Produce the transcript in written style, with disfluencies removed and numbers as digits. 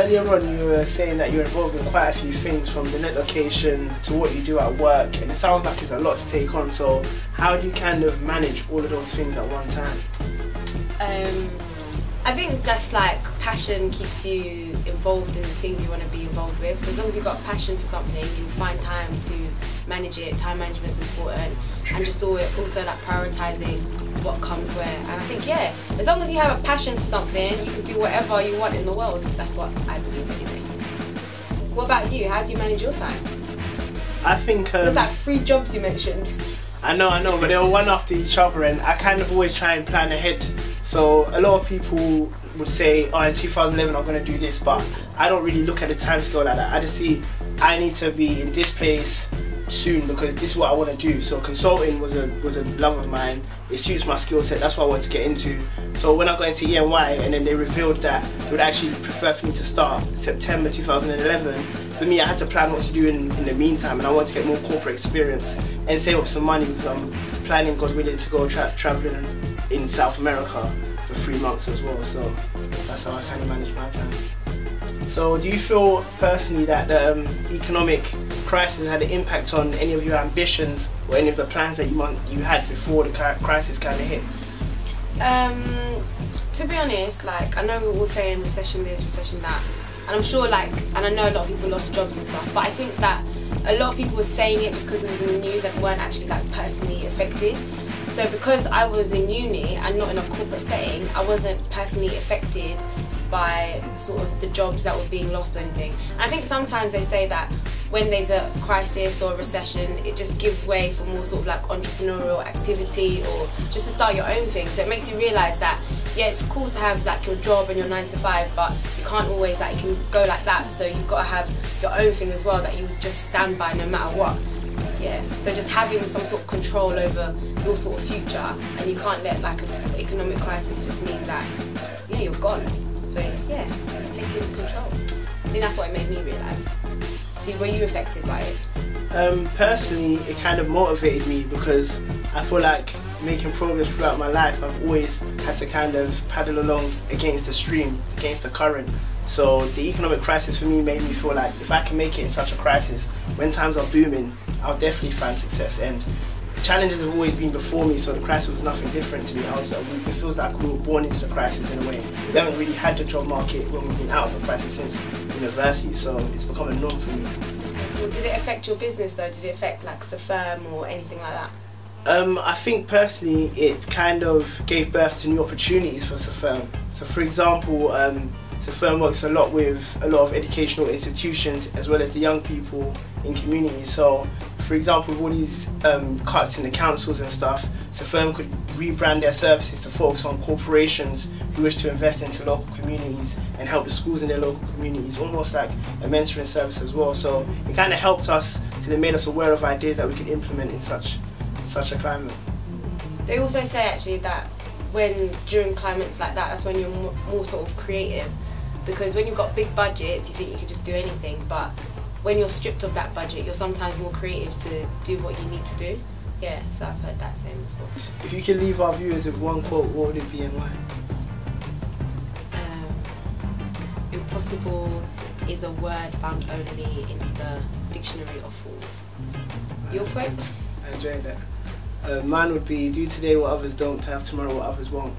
earlier on you were saying that you're involved in quite a few things, from the net location to what you do at work, and it sounds like it's a lot to take on. So how do you kind of manage all of those things at one time? I think that's like passion keeps you involved in the things you want to be involved with. So as long as you've got passion for something, you find time to manage it. Time management's important, and just also like prioritising what comes where. And I think, yeah, as long as you have a passion for something, you can do whatever you want in the world. That's what I believe anyway. What about you? How do you manage your time? I think there's like 3 jobs you mentioned. I know, but they were one after each other, and I kind of always try and plan ahead. So a lot of people would say, oh, in 2011 I'm going to do this, but I don't really look at the time scale like that. I just see I need to be in this place soon because this is what I want to do. So consulting was a love of mine. It suits my skill set. That's what I wanted to get into. So when I got into ENY and then they revealed that they would actually prefer for me to start September 2011, for me I had to plan what to do in the meantime, and I wanted to get more corporate experience and save up some money because I'm planning, God willing, to go traveling in South America for 3 months as well. So that's how I kind of manage my time. So do you feel personally that the economic crisis had an impact on any of your ambitions or any of the plans that you had before the crisis kind of hit? To be honest, like, I know we're all saying recession this, recession that, and I'm sure, like, and I know a lot of people lost jobs and stuff, but I think that a lot of people were saying it just because it was in the news and weren't actually like personally affected. So because I was in uni and not in a corporate setting, I wasn't personally affected by sort of the jobs that were being lost or anything. And I think sometimes they say that when there's a crisis or a recession, it just gives way for more sort of like entrepreneurial activity or just to start your own thing. So it makes you realise that, yeah, it's cool to have like your job and your 9 to 5, but you can't always, like, it can go like that. So you've got to have your own thing as well that you just stand by no matter what. Yeah, so just having some sort of control over your sort of future, and you can't let like an economic crisis just mean that, yeah, you're gone. So yeah, just taking control. I think that's what it made me realise. Were you affected by it? Personally, it kind of motivated me because I feel like making progress throughout my life, I've always had to kind of paddle along against the stream, against the current. So the economic crisis for me made me feel like if I can make it in such a crisis, when times are booming, I'll definitely find success. And challenges have always been before me, so the crisis was nothing different to me. It feels like we were born into the crisis in a way. We haven't really had the job market when we've been out of the crisis since university, so it's become a norm for me. Well, did it affect your business though? Did it affect like Safirm or anything like that? I think personally it kind of gave birth to new opportunities for Safirm. So for example, Safirm works a lot with a lot of educational institutions as well as the young people in communities. So for example, with all these cuts in the councils and stuff, Safirm could rebrand their services to focus on corporations who wish to invest into local communities and help the schools in their local communities, almost like a mentoring service as well. So it kind of helped us because it made us aware of ideas that we could implement in such a climate. They also say actually that during climates like that, that's when you're more sort of creative, because when you've got big budgets you think you can just do anything, but when you're stripped of that budget you're sometimes more creative to do what you need to do. Yeah, so I've heard that saying before. If you could leave our viewers with one quote, what would it be and why? Impossible is a word found only in the dictionary of fools. Your quote? I enjoyed that. Mine would be, do today what others don't to have tomorrow what others won't.